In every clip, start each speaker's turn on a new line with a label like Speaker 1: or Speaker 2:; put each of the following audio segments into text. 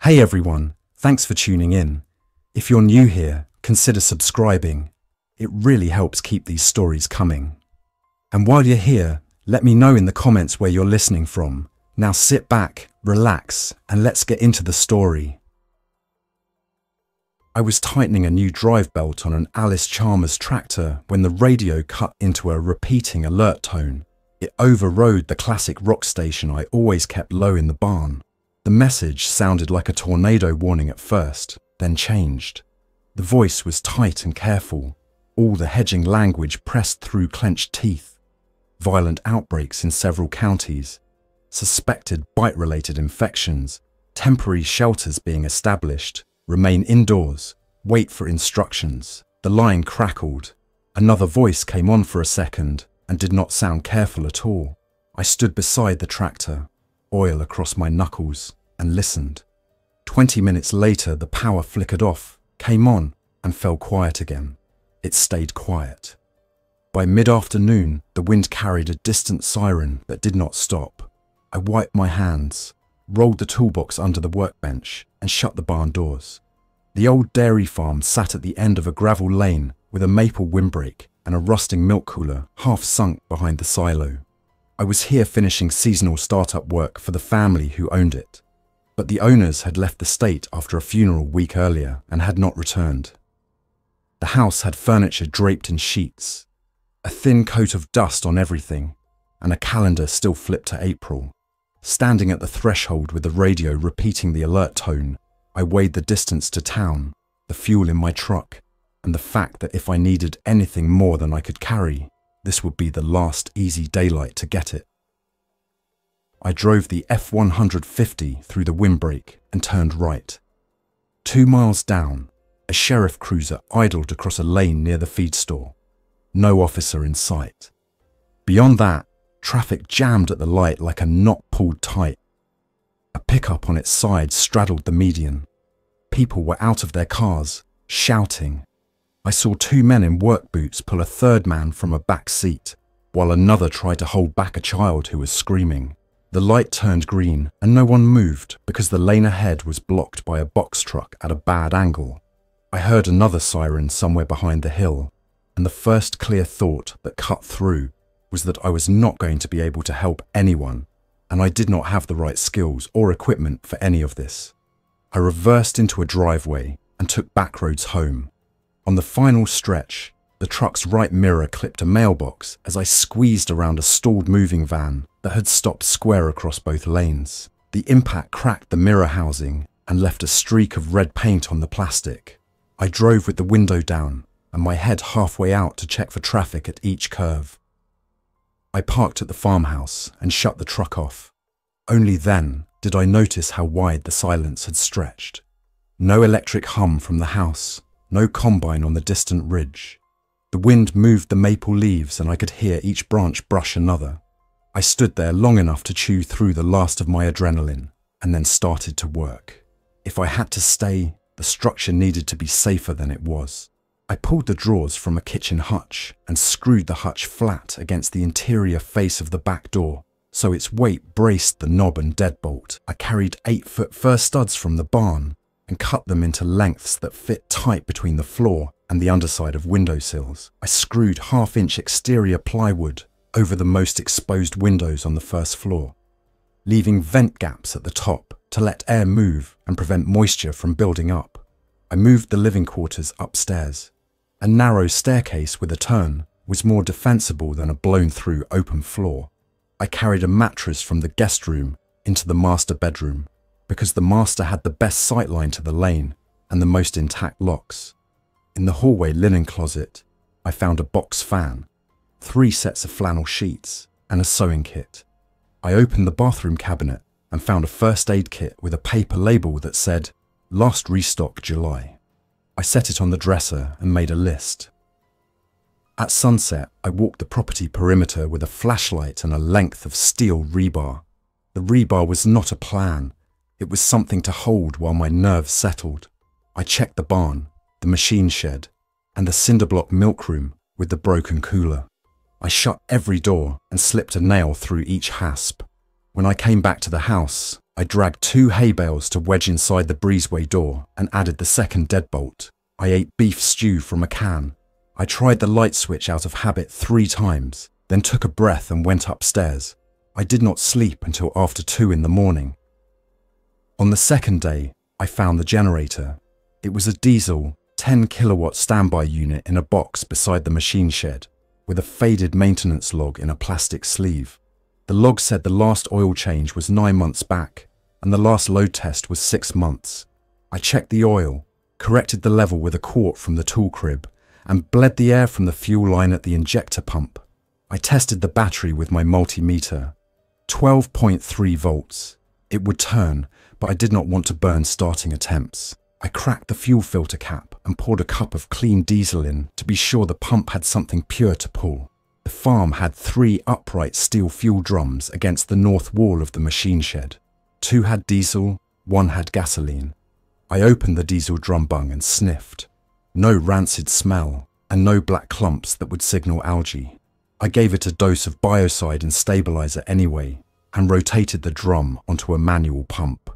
Speaker 1: Hey everyone, thanks for tuning in. If you're new here, consider subscribing. It really helps keep these stories coming. And while you're here, let me know in the comments where you're listening from. Now sit back, relax, and let's get into the story. I was tightening a new drive belt on an Alice Chalmers tractor when the radio cut into a repeating alert tone. It overrode the classic rock station I always kept low in the barn. The message sounded like a tornado warning at first, then changed. The voice was tight and careful, all the hedging language pressed through clenched teeth. Violent outbreaks in several counties, suspected bite-related infections, temporary shelters being established, remain indoors, wait for instructions. The line crackled. Another voice came on for a second and did not sound careful at all. I stood beside the tractor, oil across my knuckles, and listened. 20 minutes later, the power flickered off, came on, and fell quiet again. It stayed quiet. By mid-afternoon, the wind carried a distant siren that did not stop. I wiped my hands, rolled the toolbox under the workbench, and shut the barn doors. The old dairy farm sat at the end of a gravel lane with a maple windbreak and a rusting milk cooler half sunk behind the silo. I was here finishing seasonal startup work for the family who owned it, but the owners had left the state after a funeral a week earlier and had not returned. The house had furniture draped in sheets, a thin coat of dust on everything, and a calendar still flipped to April. Standing at the threshold with the radio repeating the alert tone, I weighed the distance to town, the fuel in my truck, and the fact that if I needed anything more than I could carry, this would be the last easy daylight to get it. I drove the F-150 through the windbreak and turned right. 2 miles down, a sheriff cruiser idled across a lane near the feed store. No officer in sight. Beyond that, traffic jammed at the light like a knot pulled tight. A pickup on its side straddled the median. People were out of their cars, shouting. I saw 2 men in work boots pull a third man from a back seat, while another tried to hold back a child who was screaming. The light turned green and no one moved because the lane ahead was blocked by a box truck at a bad angle. I heard another siren somewhere behind the hill, and the first clear thought that cut through was that I was not going to be able to help anyone, and I did not have the right skills or equipment for any of this. I reversed into a driveway and took back roads home. On the final stretch, the truck's right mirror clipped a mailbox as I squeezed around a stalled moving van that had stopped square across both lanes. The impact cracked the mirror housing and left a streak of red paint on the plastic. I drove with the window down and my head halfway out to check for traffic at each curve. I parked at the farmhouse and shut the truck off. Only then did I notice how wide the silence had stretched. No electric hum from the house, no combine on the distant ridge. The wind moved the maple leaves and I could hear each branch brush another. I stood there long enough to chew through the last of my adrenaline and then started to work. If I had to stay, the structure needed to be safer than it was. I pulled the drawers from a kitchen hutch and screwed the hutch flat against the interior face of the back door, so its weight braced the knob and deadbolt. I carried 8-foot fir studs from the barn and cut them into lengths that fit tight between the floor and the underside of windowsills. I screwed 1/2-inch exterior plywood over the most exposed windows on the first floor, leaving vent gaps at the top to let air move and prevent moisture from building up. I moved the living quarters upstairs. A narrow staircase with a turn was more defensible than a blown-through open floor. I carried a mattress from the guest room into the master bedroom, because the master had the best sightline to the lane and the most intact locks. In the hallway linen closet, I found a box fan, 3 sets of flannel sheets, and a sewing kit. I opened the bathroom cabinet and found a first aid kit with a paper label that said, "Last restock July." I set it on the dresser and made a list. At sunset, I walked the property perimeter with a flashlight and a length of steel rebar. The rebar was not a plan. It was something to hold while my nerves settled. I checked the barn, the machine shed, and the cinderblock milk room with the broken cooler. I shut every door and slipped a nail through each hasp. When I came back to the house, I dragged 2 hay bales to wedge inside the breezeway door and added the second deadbolt. I ate beef stew from a can. I tried the light switch out of habit 3 times, then took a breath and went upstairs. I did not sleep until after 2 in the morning. On the second day, I found the generator. It was a diesel, 10 kilowatt standby unit in a box beside the machine shed, with a faded maintenance log in a plastic sleeve. The log said the last oil change was 9 months back, and the last load test was 6 months. I checked the oil, corrected the level with a quart from the tool crib, and bled the air from the fuel line at the injector pump. I tested the battery with my multimeter. 12.3 volts. It would turn, but I did not want to burn starting attempts. I cracked the fuel filter cap and poured a cup of clean diesel in to be sure the pump had something pure to pull. The farm had 3 upright steel fuel drums against the north wall of the machine shed. 2 had diesel, 1 had gasoline. I opened the diesel drum bung and sniffed. No rancid smell, and no black clumps that would signal algae. I gave it a dose of biocide and stabilizer anyway, and rotated the drum onto a manual pump.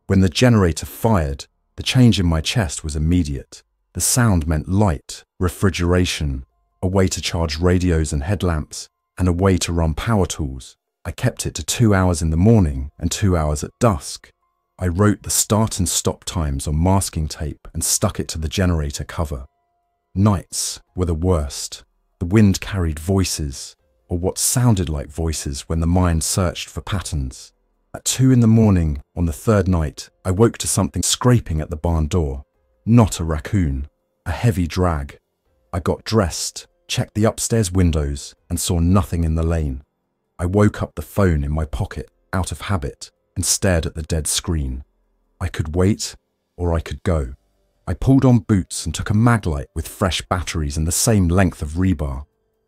Speaker 1: When the generator fired, the change in my chest was immediate. The sound meant light, refrigeration, a way to charge radios and headlamps, and a way to run power tools. I kept it to 2 hours in the morning and 2 hours at dusk. I wrote the start and stop times on masking tape and stuck it to the generator cover. Nights were the worst. The wind carried voices, or what sounded like voices when the mind searched for patterns. At 2 in the morning on the 3rd night, I woke to something scraping at the barn door. Not a raccoon, a heavy drag. I got dressed, checked the upstairs windows, and saw nothing in the lane. I woke up the phone in my pocket, out of habit, and stared at the dead screen. I could wait, or I could go. I pulled on boots and took a maglite with fresh batteries and the same length of rebar.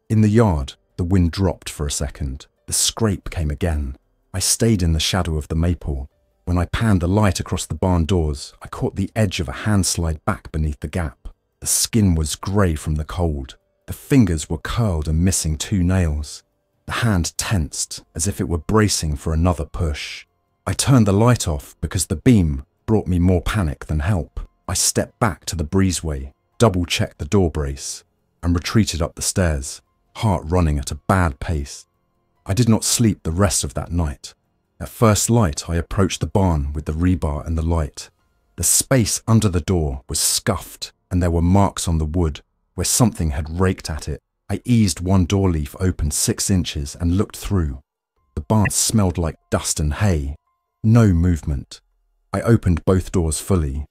Speaker 1: In the yard, the wind dropped for a second. The scrape came again. I stayed in the shadow of the maple. When I panned the light across the barn doors, I caught the edge of a hand slide back beneath the gap. The skin was grey from the cold. The fingers were curled and missing 2 nails. The hand tensed, as if it were bracing for another push. I turned the light off because the beam brought me more panic than help. I stepped back to the breezeway, double-checked the door brace, and retreated up the stairs, heart running at a bad pace. I did not sleep the rest of that night. At first light, I approached the barn with the rebar and the light. The space under the door was scuffed, and there were marks on the wood where something had raked at it. I eased one door leaf open 6 inches and looked through. The barn smelled like dust and hay. No movement. I opened both doors fully.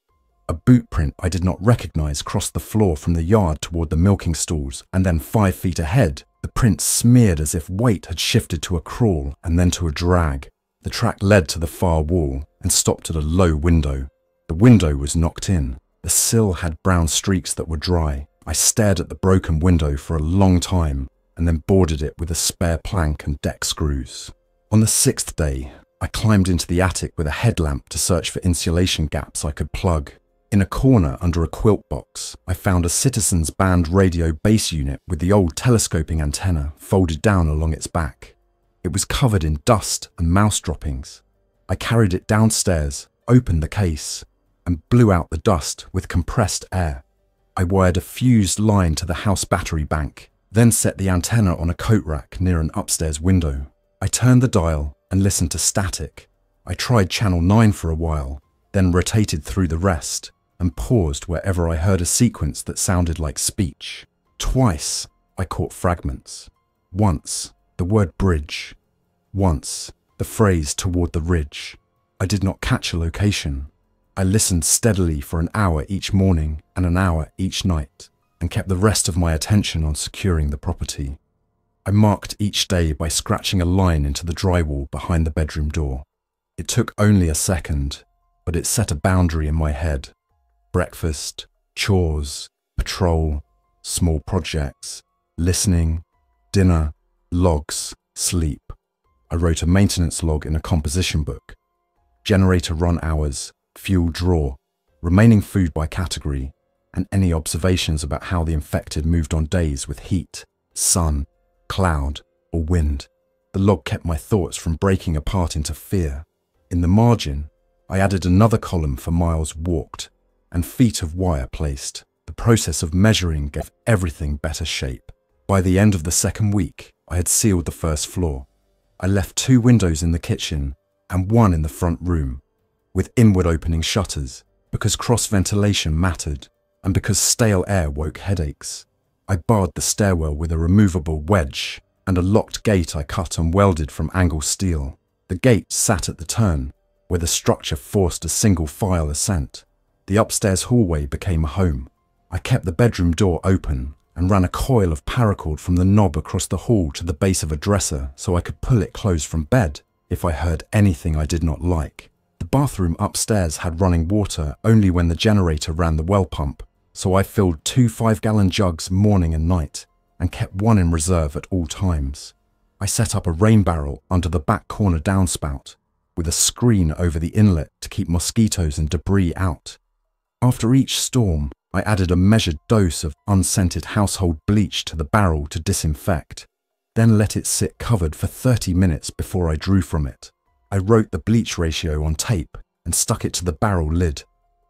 Speaker 1: A boot print I did not recognize crossed the floor from the yard toward the milking stalls, and then 5 feet ahead, the print smeared as if weight had shifted to a crawl and then to a drag. The track led to the far wall and stopped at a low window. The window was knocked in. The sill had brown streaks that were dry. I stared at the broken window for a long time and then boarded it with a spare plank and deck screws. On the 6th day, I climbed into the attic with a headlamp to search for insulation gaps I could plug. In a corner under a quilt box, I found a Citizens Band radio base unit with the old telescoping antenna folded down along its back. It was covered in dust and mouse droppings. I carried it downstairs, opened the case, and blew out the dust with compressed air. I wired a fused line to the house battery bank, then set the antenna on a coat rack near an upstairs window. I turned the dial and listened to static. I tried channel 9 for a while, then rotated through the rest, and paused wherever I heard a sequence that sounded like speech. Twice, I caught fragments. Once, the word bridge. Once, the phrase toward the ridge. I did not catch a location. I listened steadily for an hour each morning and an hour each night, and kept the rest of my attention on securing the property. I marked each day by scratching a line into the drywall behind the bedroom door. It took only a second, but it set a boundary in my head. Breakfast, chores, patrol, small projects, listening, dinner, logs, sleep. I wrote a maintenance log in a composition book. Generator run hours, fuel draw, remaining food by category, and any observations about how the infected moved on days with heat, sun, cloud, or wind. The log kept my thoughts from breaking apart into fear. In the margin, I added another column for miles walked and feet of wire placed. The process of measuring gave everything better shape. By the end of the second week, I had sealed the first floor. I left 2 windows in the kitchen and 1 in the front room, with inward opening shutters, because cross-ventilation mattered and because stale air woke headaches. I barred the stairwell with a removable wedge and a locked gate I cut and welded from angle steel. The gate sat at the turn, where the structure forced a single file ascent. The upstairs hallway became a home. I kept the bedroom door open and ran a coil of paracord from the knob across the hall to the base of a dresser so I could pull it closed from bed if I heard anything I did not like. The bathroom upstairs had running water only when the generator ran the well pump, so I filled 2 5-gallon jugs morning and night and kept 1 in reserve at all times. I set up a rain barrel under the back corner downspout with a screen over the inlet to keep mosquitoes and debris out. After each storm, I added a measured dose of unscented household bleach to the barrel to disinfect, then let it sit covered for 30 minutes before I drew from it. I wrote the bleach ratio on tape and stuck it to the barrel lid.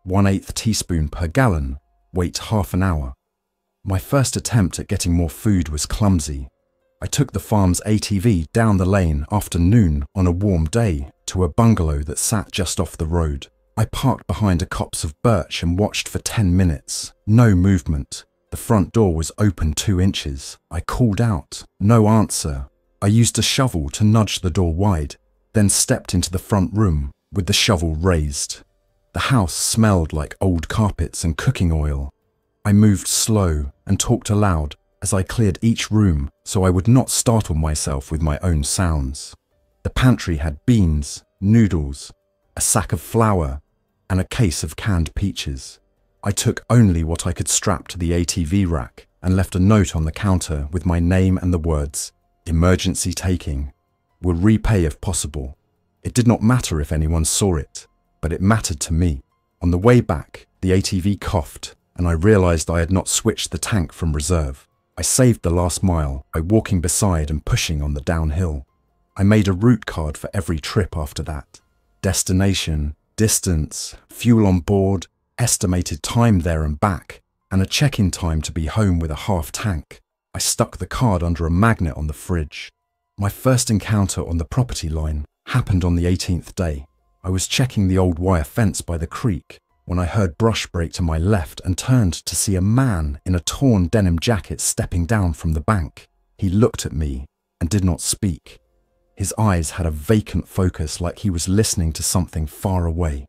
Speaker 1: 1/8 teaspoon per gallon, wait half an hour. My first attempt at getting more food was clumsy. I took the farm's ATV down the lane after noon on a warm day to a bungalow that sat just off the road. I parked behind a copse of birch and watched for 10 minutes. No movement. The front door was open 2 inches. I called out. No answer. I used a shovel to nudge the door wide, then stepped into the front room with the shovel raised. The house smelled like old carpets and cooking oil. I moved slow and talked aloud as I cleared each room so I would not startle myself with my own sounds. The pantry had beans, noodles, a sack of flour, and a case of canned peaches. I took only what I could strap to the ATV rack and left a note on the counter with my name and the words, "Emergency taking. Will repay if possible." It did not matter if anyone saw it, but it mattered to me. On the way back, the ATV coughed, and I realized I had not switched the tank from reserve. I saved the last mile by walking beside and pushing on the downhill. I made a route card for every trip after that. Destination, distance, fuel on board, estimated time there and back, and a check-in time to be home with a half tank. I stuck the card under a magnet on the fridge. My first encounter on the property line happened on the 18th day. I was checking the old wire fence by the creek when I heard brush break to my left and turned to see a man in a torn denim jacket stepping down from the bank. He looked at me and did not speak. His eyes had a vacant focus like he was listening to something far away.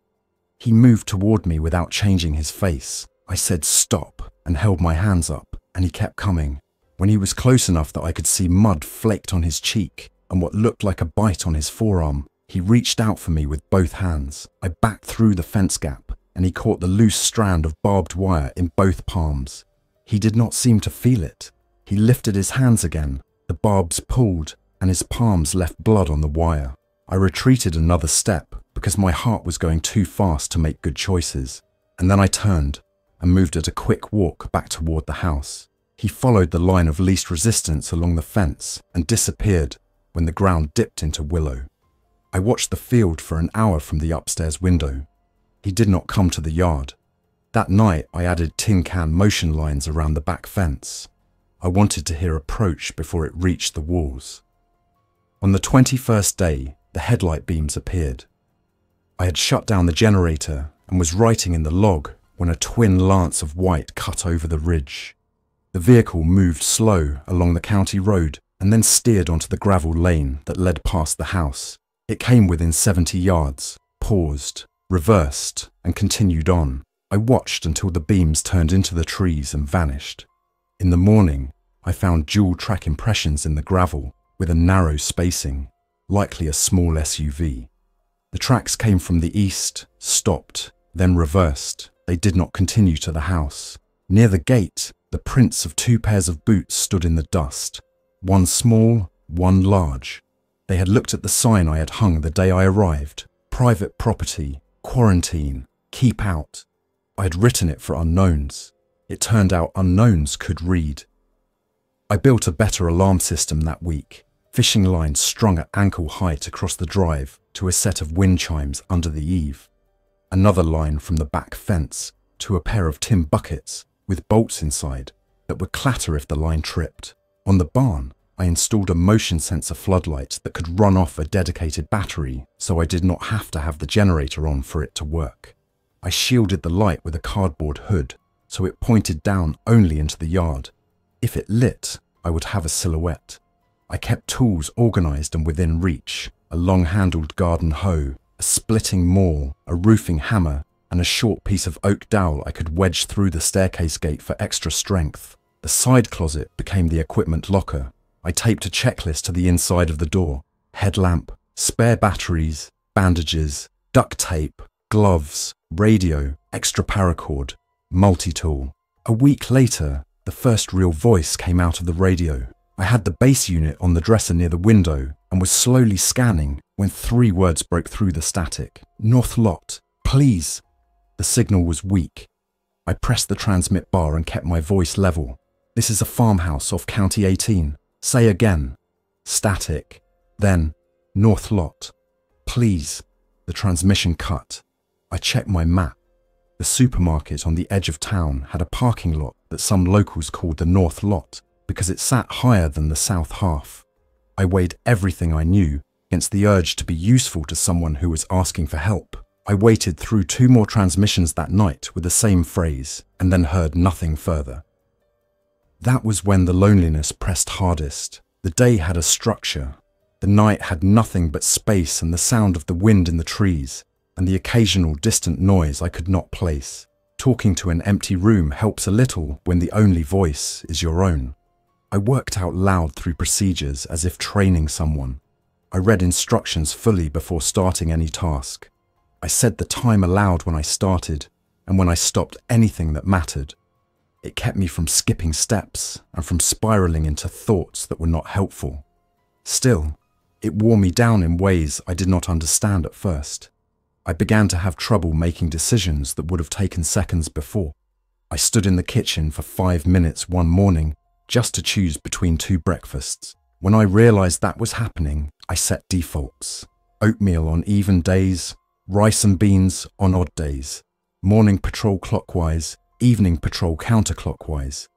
Speaker 1: He moved toward me without changing his face. I said stop and held my hands up, and he kept coming. When he was close enough that I could see mud flaked on his cheek and what looked like a bite on his forearm, he reached out for me with both hands. I backed through the fence gap, and he caught the loose strand of barbed wire in both palms. He did not seem to feel it. He lifted his hands again, the barbs pulled, and his palms left blood on the wire. I retreated another step because my heart was going too fast to make good choices, and then I turned and moved at a quick walk back toward the house. He followed the line of least resistance along the fence and disappeared when the ground dipped into willow. I watched the field for an hour from the upstairs window. He did not come to the yard. That night, I added tin can motion lines around the back fence. I wanted to hear approach before it reached the walls. On the 21st day, the headlight beams appeared. I had shut down the generator and was writing in the log when a twin lance of white cut over the ridge. The vehicle moved slow along the county road and then steered onto the gravel lane that led past the house. It came within 70 yards, paused, reversed, and continued on. I watched until the beams turned into the trees and vanished. In the morning, I found dual track impressions in the gravel with a narrow spacing, likely a small SUV. The tracks came from the east, stopped, then reversed. They did not continue to the house. Near the gate, the prints of 2 pairs of boots stood in the dust, one small, one large. They had looked at the sign I had hung the day I arrived: private property, quarantine, keep out. I had written it for unknowns. It turned out unknowns could read. I built a better alarm system that week. fishing lines strung at ankle height across the drive to a set of wind chimes under the eave, another line from the back fence to a pair of tin buckets with bolts inside that would clatter if the line tripped. On the barn, I installed a motion sensor floodlight that could run off a dedicated battery so I did not have to have the generator on for it to work. I shielded the light with a cardboard hood so it pointed down only into the yard. If it lit, I would have a silhouette. I kept tools organised and within reach: a long-handled garden hoe, a splitting maul, a roofing hammer, and a short piece of oak dowel I could wedge through the staircase gate for extra strength. The side closet became the equipment locker. I taped a checklist to the inside of the door: headlamp, spare batteries, bandages, duct tape, gloves, radio, extra paracord, multi-tool. A week later, the first real voice came out of the radio. I had the base unit on the dresser near the window and was slowly scanning when 3 words broke through the static. North lot, please. The signal was weak. I pressed the transmit bar and kept my voice level. This is a farmhouse off County 18. Say again. Static. Then, North lot. Please. The transmission cut. I checked my map. The supermarket on the edge of town had a parking lot that some locals called the North Lot because it sat higher than the south half. I weighed everything I knew against the urge to be useful to someone who was asking for help. I waited through 2 more transmissions that night with the same phrase and then heard nothing further. That was when the loneliness pressed hardest. The day had a structure. The night had nothing but space and the sound of the wind in the trees, and the occasional distant noise I could not place. Talking to an empty room helps a little when the only voice is your own. I worked out loud through procedures as if training someone. I read instructions fully before starting any task. I said the time aloud when I started, and when I stopped anything that mattered. It kept me from skipping steps and from spiraling into thoughts that were not helpful. Still, it wore me down in ways I did not understand at first. I began to have trouble making decisions that would have taken seconds before. I stood in the kitchen for 5 minutes one morning just to choose between 2 breakfasts. When I realised that was happening, I set defaults. Oatmeal on even days, rice and beans on odd days, morning patrol clockwise, evening patrol counterclockwise,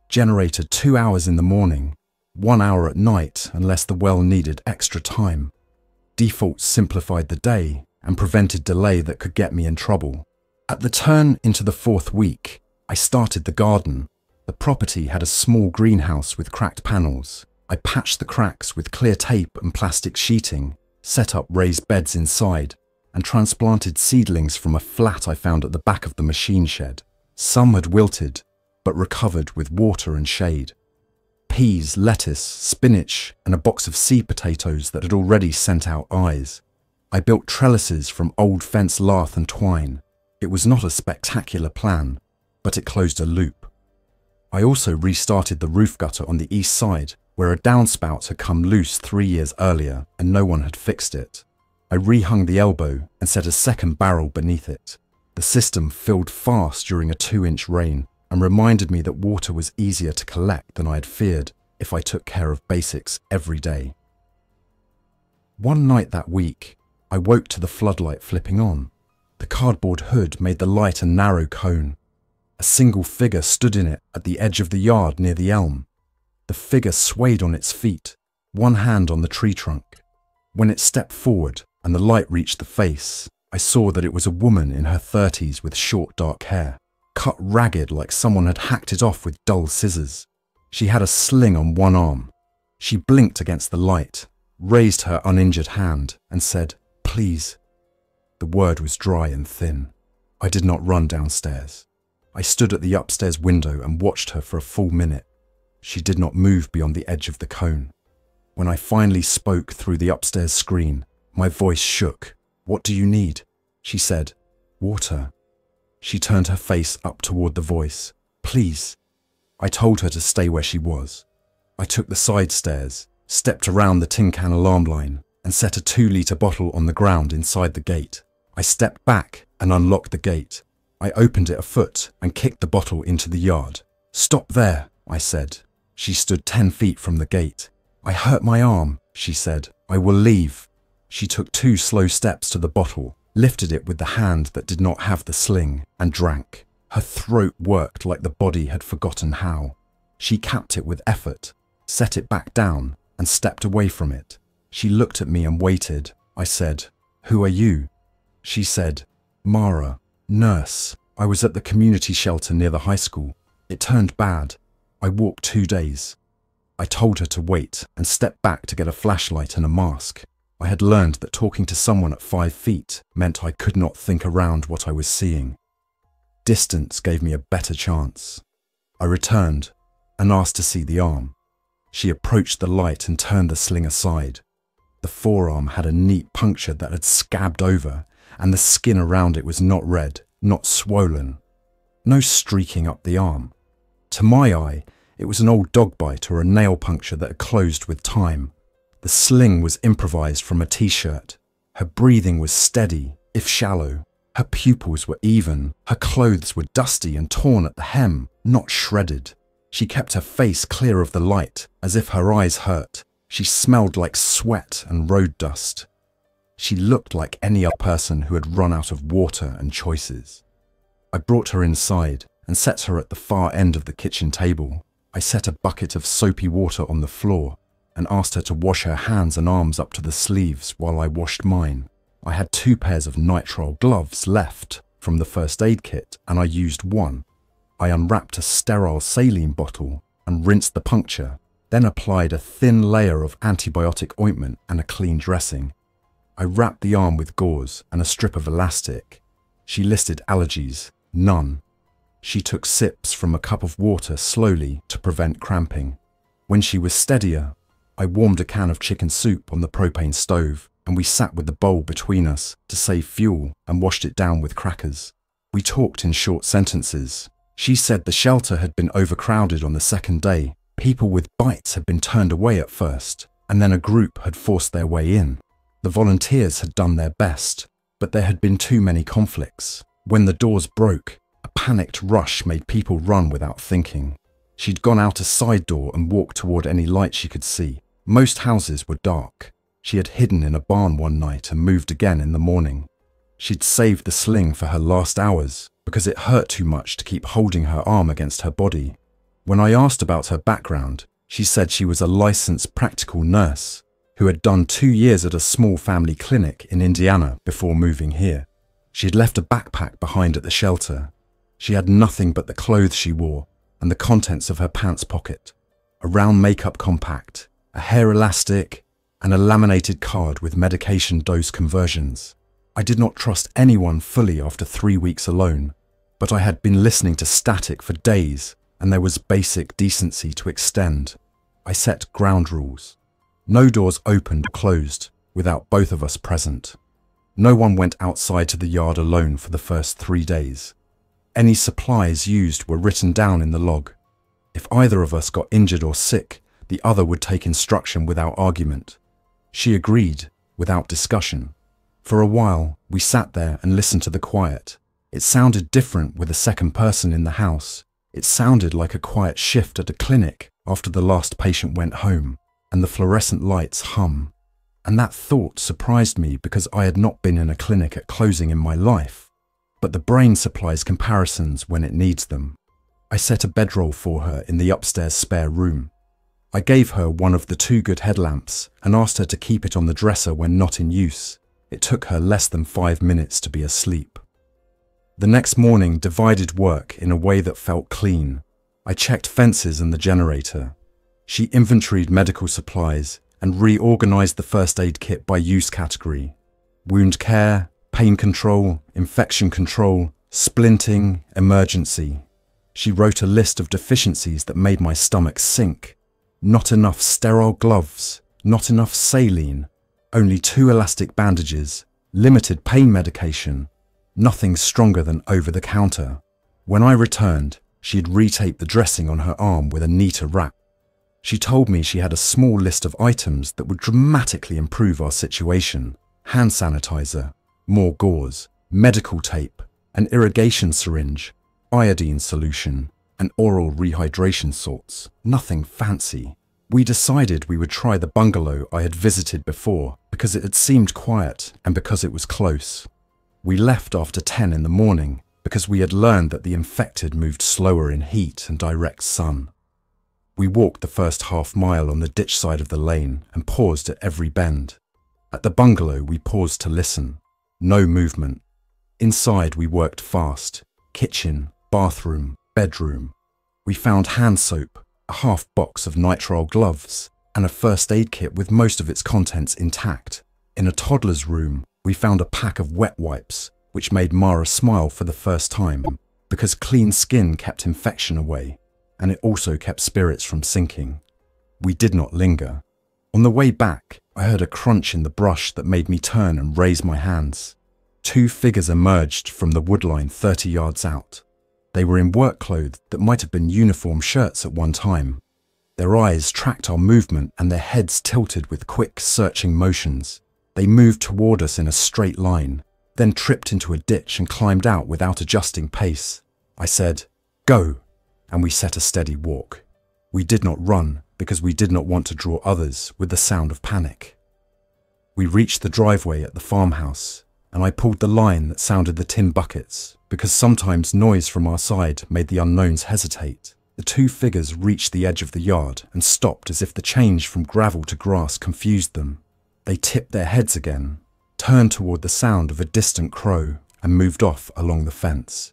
Speaker 1: generator 2 hours in the morning, 1 hour at night unless the well needed extra time. Defaults simplified the day and prevented delay that could get me in trouble. At the turn into the 4th week, I started the garden. The property had a small greenhouse with cracked panels. I patched the cracks with clear tape and plastic sheeting, set up raised beds inside, and transplanted seedlings from a flat I found at the back of the machine shed. Some had wilted, but recovered with water and shade. Peas, lettuce, spinach, and a box of seed potatoes that had already sent out eyes. I built trellises from old fence lath and twine. It was not a spectacular plan, but it closed a loop. I also restarted the roof gutter on the east side, where a downspout had come loose 3 years earlier and no one had fixed it. I rehung the elbow and set a second barrel beneath it. The system filled fast during a 2-inch rain and reminded me that water was easier to collect than I had feared if I took care of basics every day. One night that week, I woke to the floodlight flipping on. The cardboard hood made the light a narrow cone. A single figure stood in it at the edge of the yard near the elm. The figure swayed on its feet, one hand on the tree trunk. When it stepped forward and the light reached the face, I saw that it was a woman in her 30s with short dark hair, cut ragged like someone had hacked it off with dull scissors. She had a sling on one arm. She blinked against the light, raised her uninjured hand and said, "Please." The word was dry and thin. I did not run downstairs. I stood at the upstairs window and watched her for a full minute. She did not move beyond the edge of the cone. When I finally spoke through the upstairs screen, my voice shook. "What do you need?" She said, "Water." She turned her face up toward the voice. "Please." I told her to stay where she was. I took the side stairs, stepped around the tin can alarm line, and set a 2-litre bottle on the ground inside the gate. I stepped back and unlocked the gate. I opened it a foot and kicked the bottle into the yard. "Stop there," I said. She stood 10 feet from the gate. "I hurt my arm. she said. "I will leave." She took 2 slow steps to the bottle, lifted it with the hand that did not have the sling, and drank. Her throat worked like the body had forgotten how. She capped it with effort, set it back down, and stepped away from it. She looked at me and waited. I said, "Who are you?" She said, "Mara, nurse. I was at the community shelter near the high school. It turned bad. I walked 2 days." I told her to wait and stepped back to get a flashlight and a mask. I had learned that talking to someone at 5 feet meant I could not think around what I was seeing. Distance gave me a better chance. I returned and asked to see the arm. She approached the light and turned the sling aside. The forearm had a neat puncture that had scabbed over, and the skin around it was not red, not swollen. No streaking up the arm. To my eye, it was an old dog bite or a nail puncture that had closed with time. The sling was improvised from a t-shirt. Her breathing was steady, if shallow. Her pupils were even. Her clothes were dusty and torn at the hem, not shredded. She kept her face clear of the light, as if her eyes hurt. She smelled like sweat and road dust. She looked like any other person who had run out of water and choices. I brought her inside and set her at the far end of the kitchen table. I set a bucket of soapy water on the floor and asked her to wash her hands and arms up to the sleeves while I washed mine. I had 2 pairs of nitrile gloves left from the first aid kit, and I used one. I unwrapped a sterile saline bottle and rinsed the puncture, then applied a thin layer of antibiotic ointment and a clean dressing. I wrapped the arm with gauze and a strip of elastic. She listed allergies, none. She took sips from a cup of water slowly to prevent cramping. When she was steadier, I warmed a can of chicken soup on the propane stove, and we sat with the bowl between us to save fuel and washed it down with crackers. We talked in short sentences. She said the shelter had been overcrowded on the 2nd day. People with bites had been turned away at first, and then a group had forced their way in. The volunteers had done their best, but there had been too many conflicts. When the doors broke, a panicked rush made people run without thinking. She'd gone out a side door and walked toward any light she could see. Most houses were dark. She had hidden in a barn one night and moved again in the morning. She'd saved the sling for her last hours because it hurt too much to keep holding her arm against her body. When I asked about her background, she said she was a licensed practical nurse who had done 2 years at a small family clinic in Indiana before moving here. She had left a backpack behind at the shelter. She had nothing but the clothes she wore and the contents of her pants pocket, a round makeup compact, a hair elastic, and a laminated card with medication dose conversions. I did not trust anyone fully after 3 weeks alone, but I had been listening to static for days, and there was basic decency to extend. I set ground rules. No doors opened or closed without both of us present. No one went outside to the yard alone for the first 3 days. Any supplies used were written down in the log. If either of us got injured or sick, the other would take instruction without argument. She agreed, without discussion. For a while, we sat there and listened to the quiet. It sounded different with a second person in the house. It sounded like a quiet shift at a clinic after the last patient went home, and the fluorescent lights hum. And that thought surprised me because I had not been in a clinic at closing in my life. But the brain supplies comparisons when it needs them. I set a bedroll for her in the upstairs spare room. I gave her one of the 2 good headlamps and asked her to keep it on the dresser when not in use. It took her less than 5 minutes to be asleep. The next morning divided work in a way that felt clean. I checked fences and the generator. She inventoried medical supplies and reorganized the first aid kit by use category: wound care, pain control, infection control, splinting, emergency. She wrote a list of deficiencies that made my stomach sink. Not enough sterile gloves, not enough saline, only 2 elastic bandages, limited pain medication, nothing stronger than over-the-counter. When I returned, she had retaped the dressing on her arm with a neater wrap. She told me she had a small list of items that would dramatically improve our situation: hand sanitizer, more gauze, medical tape, an irrigation syringe, iodine solution, and oral rehydration salts. Nothing fancy. We decided we would try the bungalow I had visited before because it had seemed quiet and because it was close. We left after 10 in the morning because we had learned that the infected moved slower in heat and direct sun. We walked the first half-mile on the ditch side of the lane and paused at every bend. At the bungalow, we paused to listen. No movement. Inside, we worked fast. Kitchen, bathroom, bedroom. We found hand soap, a half box of nitrile gloves, and a first aid kit with most of its contents intact. In a toddler's room, we found a pack of wet wipes, which made Mara smile for the first time, because clean skin kept infection away, and it also kept spirits from sinking. We did not linger. On the way back, I heard a crunch in the brush that made me turn and raise my hands. 2 figures emerged from the woodline 30 yards out. They were in work clothes that might have been uniform shirts at one time. Their eyes tracked our movement and their heads tilted with quick, searching motions. They moved toward us in a straight line, then tripped into a ditch and climbed out without adjusting pace. I said, "Go," and we set a steady walk. We did not run because we did not want to draw others with the sound of panic. We reached the driveway at the farmhouse, and I pulled the line that sounded the tin buckets, because sometimes noise from our side made the unknowns hesitate. The 2 figures reached the edge of the yard and stopped as if the change from gravel to grass confused them. They tipped their heads again, turned toward the sound of a distant crow, and moved off along the fence.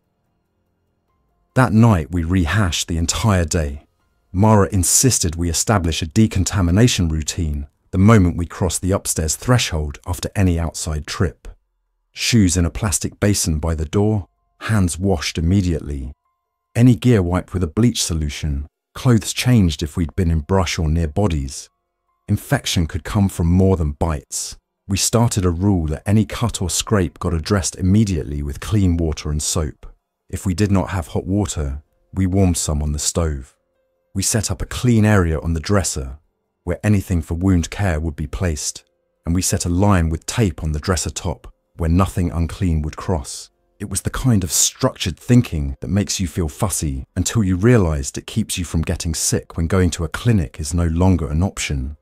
Speaker 1: That night we rehashed the entire day. Mara insisted we establish a decontamination routine the moment we crossed the upstairs threshold after any outside trip. Shoes in a plastic basin by the door, hands washed immediately. Any gear wiped with a bleach solution, clothes changed if we'd been in brush or near bodies. Infection could come from more than bites. We started a rule that any cut or scrape got addressed immediately with clean water and soap. If we did not have hot water, we warmed some on the stove. We set up a clean area on the dresser, where anything for wound care would be placed, and we set a line with tape on the dresser top, where nothing unclean would cross. It was the kind of structured thinking that makes you feel fussy until you realized it keeps you from getting sick when going to a clinic is no longer an option.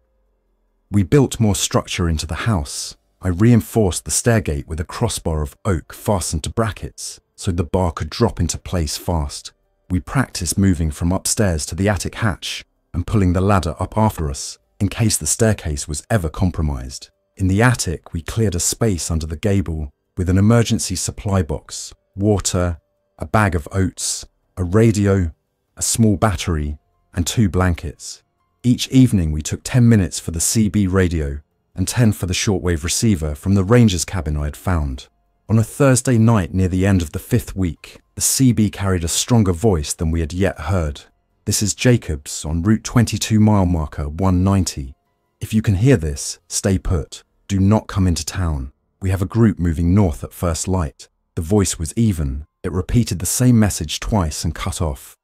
Speaker 1: We built more structure into the house. I reinforced the stairgate with a crossbar of oak fastened to brackets, so the bar could drop into place fast. We practiced moving from upstairs to the attic hatch and pulling the ladder up after us in case the staircase was ever compromised. In the attic, we cleared a space under the gable with an emergency supply box, water, a bag of oats, a radio, a small battery, and 2 blankets. Each evening we took 10 minutes for the CB radio and 10 for the shortwave receiver from the ranger's cabin I had found. On a Thursday night near the end of the 5th week, the CB carried a stronger voice than we had yet heard. "This is Jacobs on Route 22 mile marker 190. If you can hear this, stay put. Do not come into town. We have a group moving north at first light." The voice was even. It repeated the same message twice and cut off.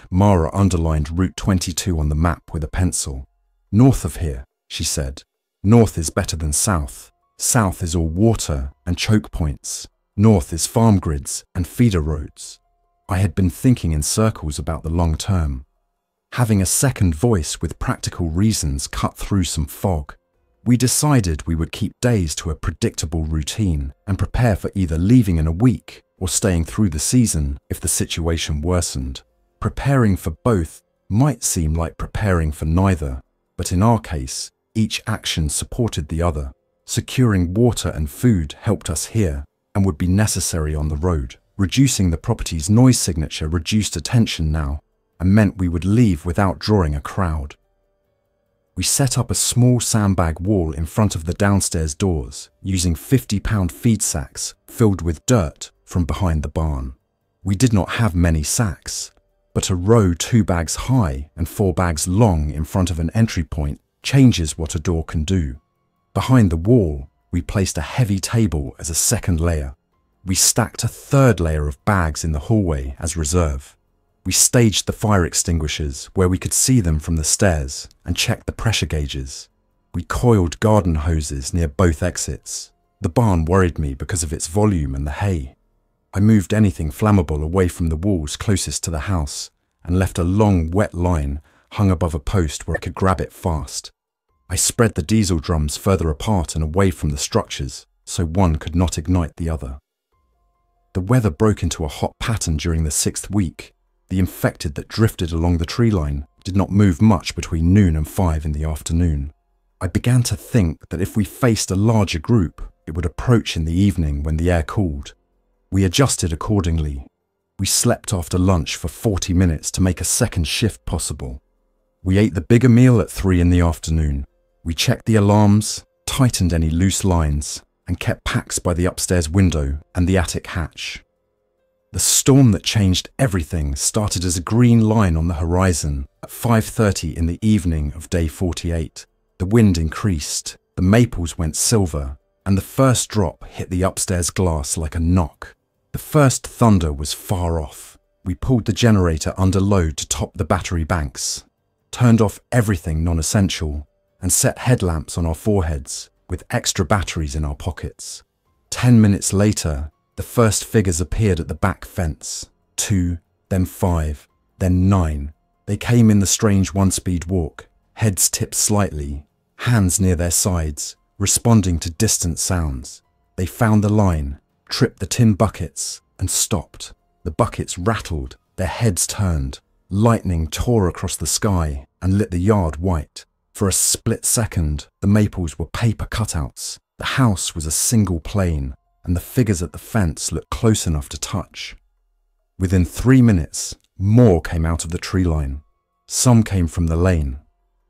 Speaker 1: Mara underlined Route 22 on the map with a pencil. "North of here," she said. "North is better than south. South is all water and choke points. North is farm grids and feeder roads." I had been thinking in circles about the long term. Having a second voice with practical reasons cut through some fog. We decided we would keep days to a predictable routine and prepare for either leaving in a week or staying through the season if the situation worsened. Preparing for both might seem like preparing for neither, but in our case, each action supported the other. Securing water and food helped us here and would be necessary on the road. Reducing the property's noise signature reduced attention now and meant we would leave without drawing a crowd. We set up a small sandbag wall in front of the downstairs doors, using 50-pound feed sacks filled with dirt from behind the barn. We did not have many sacks, but a row 2 bags high and 4 bags long in front of an entry point changes what a door can do. Behind the wall, we placed a heavy table as a second layer. We stacked a third layer of bags in the hallway as reserve. We staged the fire extinguishers where we could see them from the stairs and checked the pressure gauges. We coiled garden hoses near both exits. The barn worried me because of its volume and the hay. I moved anything flammable away from the walls closest to the house and left a long wet line hung above a post where I could grab it fast. I spread the diesel drums further apart and away from the structures, so one could not ignite the other. The weather broke into a hot pattern during the 6th week. The infected that drifted along the tree line did not move much between noon and 5 in the afternoon. I began to think that if we faced a larger group, it would approach in the evening when the air cooled. We adjusted accordingly. We slept after lunch for 40 minutes to make a second shift possible. We ate the bigger meal at 3 in the afternoon. We checked the alarms, tightened any loose lines, and kept packs by the upstairs window and the attic hatch. The storm that changed everything started as a green line on the horizon at 5:30 in the evening of day 48. The wind increased, the maples went silver, and the first drop hit the upstairs glass like a knock. The first thunder was far off. We pulled the generator under load to top the battery banks, turned off everything non-essential, and set headlamps on our foreheads with extra batteries in our pockets. 10 minutes later, the first figures appeared at the back fence. 2, then 5, then 9. They came in the strange one-speed walk, heads tipped slightly, hands near their sides, responding to distant sounds. They found the line, tripped the tin buckets, and stopped. The buckets rattled, their heads turned. Lightning tore across the sky and lit the yard white. For a split second, the maples were paper cutouts. The house was a single plane, and the figures at the fence looked close enough to touch. Within 3 minutes, more came out of the tree line. Some came from the lane.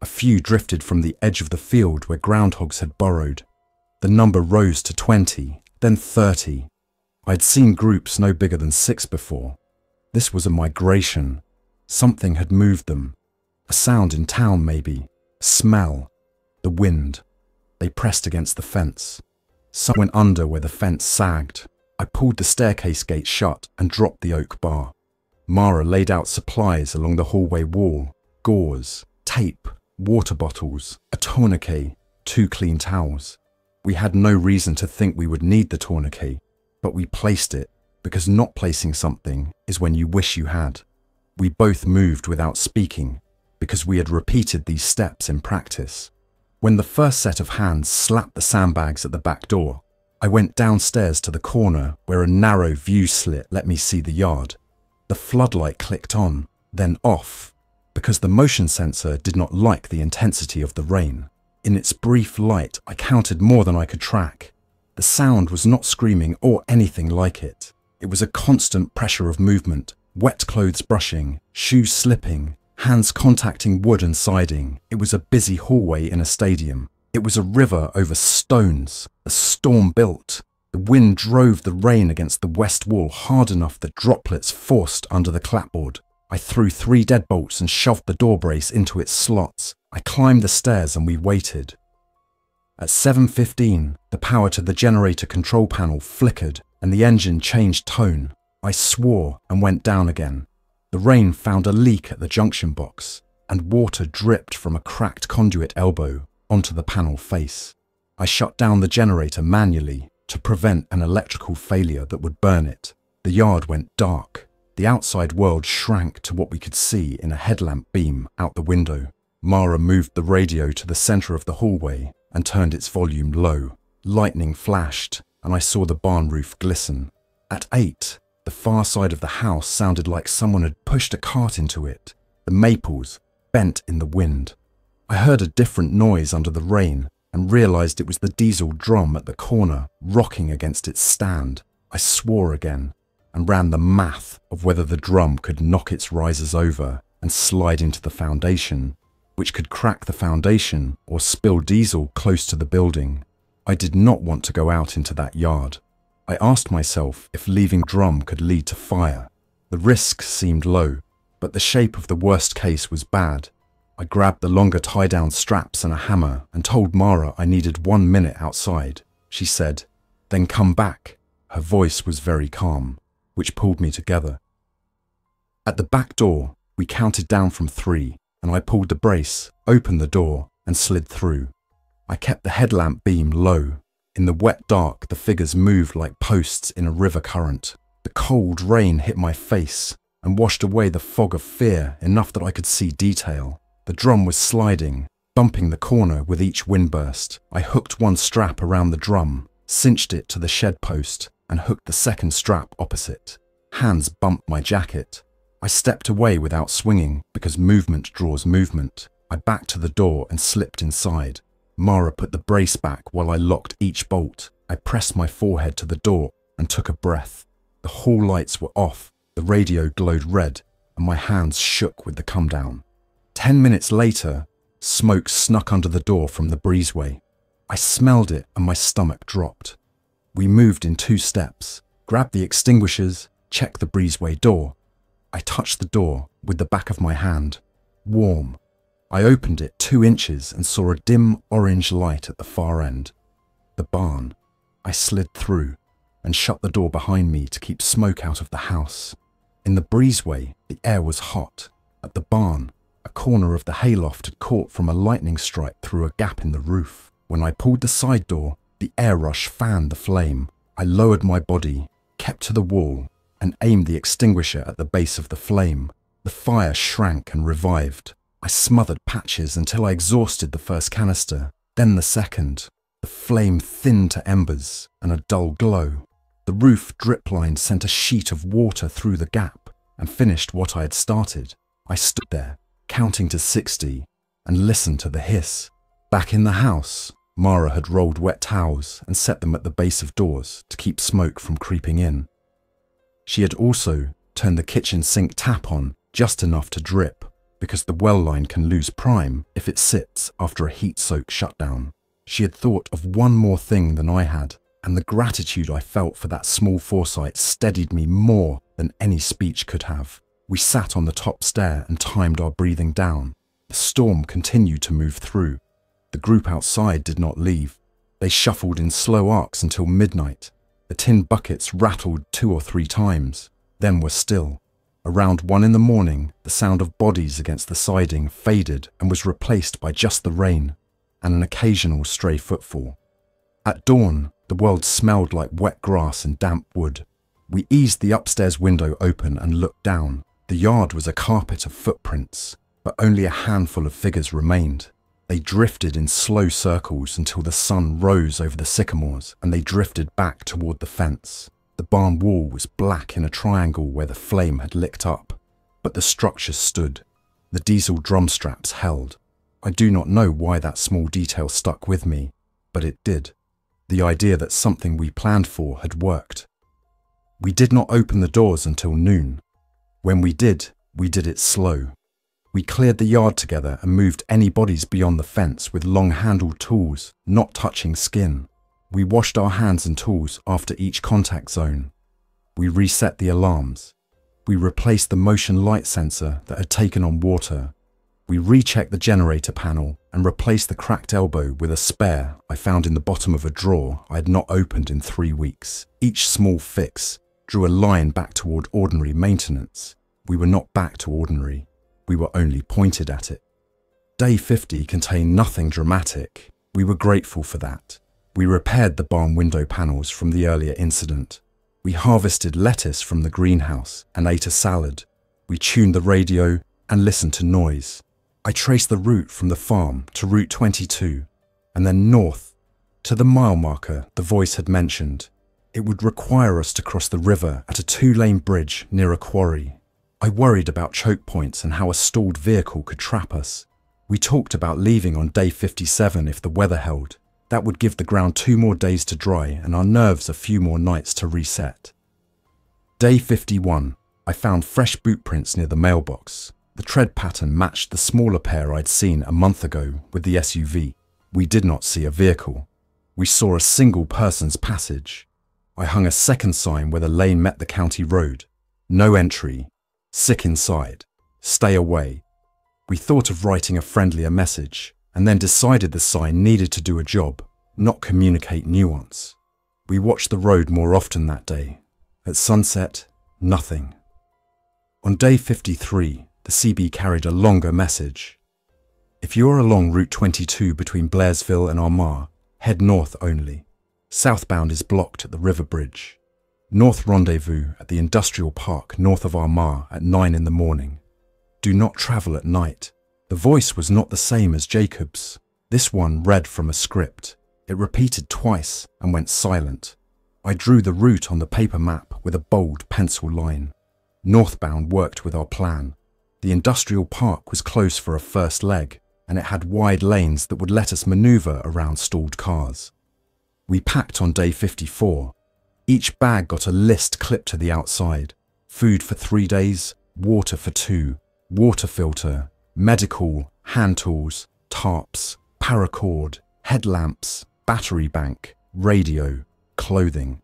Speaker 1: A few drifted from the edge of the field where groundhogs had burrowed. The number rose to 20, then 30. I'd seen groups no bigger than 6 before. This was a migration. Something had moved them. A sound in town, maybe. Smell. The wind. They pressed against the fence. Some went under where the fence sagged. I pulled the staircase gate shut and dropped the oak bar. Mara laid out supplies along the hallway wall. Gauze, tape, water bottles, a tourniquet, 2 clean towels. We had no reason to think we would need the tourniquet, but we placed it because not placing something is when you wish you had. We both moved without speaking because we had repeated these steps in practice. When the first set of hands slapped the sandbags at the back door, I went downstairs to the corner where a narrow view slit let me see the yard. The floodlight clicked on, then off, because the motion sensor did not like the intensity of the rain. In its brief light, I counted more than I could track. The sound was not screaming or anything like it. It was a constant pressure of movement, wet clothes brushing, shoes slipping, hands contacting wood and siding. It was a busy hallway in a stadium. It was a river over stones. A storm built. The wind drove the rain against the west wall hard enough that droplets forced under the clapboard. I threw 3 deadbolts and shoved the door brace into its slots. I climbed the stairs and we waited. At 7:15, the power to the generator control panel flickered and the engine changed tone. I swore and went down again. The rain found a leak at the junction box, and water dripped from a cracked conduit elbow onto the panel face. I shut down the generator manually to prevent an electrical failure that would burn it. The yard went dark. The outside world shrank to what we could see in a headlamp beam out the window. Mara moved the radio to the center of the hallway and turned its volume low. Lightning flashed, and I saw the barn roof glisten. At 8, the far side of the house sounded like someone had pushed a cart into it. The maples bent in the wind. I heard a different noise under the rain and realized it was the diesel drum at the corner rocking against its stand. I swore again and ran the math of whether the drum could knock its risers over and slide into the foundation, which could crack the foundation or spill diesel close to the building. I did not want to go out into that yard. I asked myself if leaving drum could lead to fire. The risk seemed low, but the shape of the worst case was bad. I grabbed the longer tie-down straps and a hammer and told Mara I needed 1 minute outside. She said, "Then come back." Her voice was very calm, which pulled me together. At the back door, we counted down from 3, and I pulled the brace, opened the door, and slid through. I kept the headlamp beam low. In the wet dark, the figures moved like posts in a river current. The cold rain hit my face and washed away the fog of fear enough that I could see detail. The drum was sliding, bumping the corner with each windburst. I hooked one strap around the drum, cinched it to the shed post, and hooked the second strap opposite. Hands bumped my jacket. I stepped away without swinging because movement draws movement. I backed to the door and slipped inside. Mara put the brace back while I locked each bolt. I pressed my forehead to the door and took a breath. The hall lights were off, the radio glowed red, and my hands shook with the come down. 10 minutes later, smoke snuck under the door from the breezeway. I smelled it and my stomach dropped. We moved in 2 steps, grabbed the extinguishers, checked the breezeway door. I touched the door with the back of my hand. Warm. I opened it 2 inches and saw a dim orange light at the far end. The barn. I slid through and shut the door behind me to keep smoke out of the house. In the breezeway, the air was hot. At the barn, a corner of the hayloft had caught from a lightning strike through a gap in the roof. When I pulled the side door, the air rush fanned the flame. I lowered my body, kept to the wall, and aimed the extinguisher at the base of the flame. The fire shrank and revived. I smothered patches until I exhausted the first canister, then the second. The flame thinned to embers and a dull glow. The roof drip line sent a sheet of water through the gap and finished what I had started. I stood there, counting to 60, and listened to the hiss. Back in the house, Mara had rolled wet towels and set them at the base of doors to keep smoke from creeping in. She had also turned the kitchen sink tap on just enough to drip, because the well line can lose prime if it sits after a heat-soaked shutdown. She had thought of one more thing than I had, and the gratitude I felt for that small foresight steadied me more than any speech could have. We sat on the top stair and timed our breathing down. The storm continued to move through. The group outside did not leave. They shuffled in slow arcs until midnight. The tin buckets rattled 2 or 3 times, then were still. Around 1 in the morning, the sound of bodies against the siding faded and was replaced by just the rain and an occasional stray footfall. At dawn, the world smelled like wet grass and damp wood. We eased the upstairs window open and looked down. The yard was a carpet of footprints, but only a handful of figures remained. They drifted in slow circles until the sun rose over the sycamores, and they drifted back toward the fence. The barn wall was black in a triangle where the flame had licked up, but the structure stood. The diesel drum straps held. I do not know why that small detail stuck with me, but it did. The idea that something we planned for had worked. We did not open the doors until noon. When we did it slow. We cleared the yard together and moved any bodies beyond the fence with long-handled tools, not touching skin. We washed our hands and tools after each contact zone. We reset the alarms. We replaced the motion light sensor that had taken on water. We rechecked the generator panel and replaced the cracked elbow with a spare I found in the bottom of a drawer I had not opened in 3 weeks. Each small fix drew a line back toward ordinary maintenance. We were not back to ordinary. We were only pointed at it. Day 50 contained nothing dramatic. We were grateful for that. We repaired the barn window panels from the earlier incident. We harvested lettuce from the greenhouse and ate a salad. We tuned the radio and listened to noise. I traced the route from the farm to Route 22 and then north to the mile marker the voice had mentioned. It would require us to cross the river at a 2-lane bridge near a quarry. I worried about choke points and how a stalled vehicle could trap us. We talked about leaving on day 57 if the weather held. That would give the ground 2 more days to dry and our nerves a few more nights to reset. Day 51, I found fresh boot prints near the mailbox. The tread pattern matched the smaller pair I'd seen a month ago with the SUV. We did not see a vehicle. We saw a single person's passage. I hung a second sign where the lane met the county road. No entry. Sick inside. Stay away. We thought of writing a friendlier message, and then decided the sign needed to do a job, not communicate nuance. We watched the road more often that day. At sunset, nothing. On day 53, the CB carried a longer message. If you are along Route 22 between Blairsville and Armagh, head north only. Southbound is blocked at the river bridge. North rendezvous at the industrial park north of Armagh at 9 in the morning. Do not travel at night. The voice was not the same as Jacob's. This one read from a script. It repeated twice and went silent. I drew the route on the paper map with a bold pencil line. Northbound worked with our plan. The industrial park was close for a first leg, and it had wide lanes that would let us maneuver around stalled cars. We packed on day 54. Each bag got a list clipped to the outside. Food for 3 days, water for 2, water filter, medical, hand tools, tarps, paracord, headlamps, battery bank, radio, clothing.